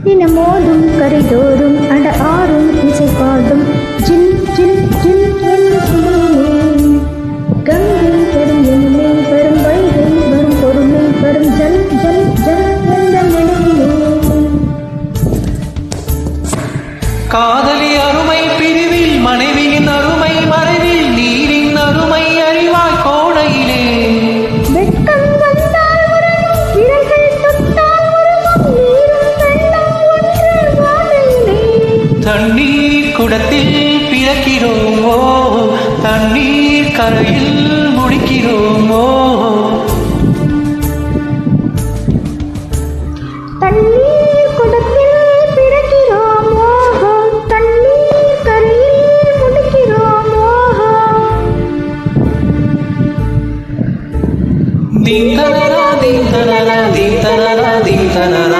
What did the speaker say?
தினமோதும் கரைதோறும் அட ஆறும் இசை பாடும் ஜில் ஜில் ஜில் என்று சுடுமே. கங்கை வரும் எம்மை வரும் வைகை வரும் பொறுமை வரும் ஜல் ஜல் ஜல் என்ற நினைவே. காதலி அருமை பிரிவில் மனைவியின் அருமை மறைவில் நீரின் அருமை அறிவாய் கோடையிலே. வெட்கம் வந்தால் உருகும் விரல்கள் தொட்டால் உருகும் நீரும் வெள்ளம் ஒன்று வாழையிலே. தண்ணீர் குடத்தில் பிறக்கிறோமோ தண்ணீர் கரையில் முடிக்கிறோமோ. தண்ணீர் குடத்தில் பிறக்கிறோமோ தண்ணீர் கரையில் முடிக்கிறோமோ. தீ தனரா தீ தனரா தீ தனரா தீ தனரா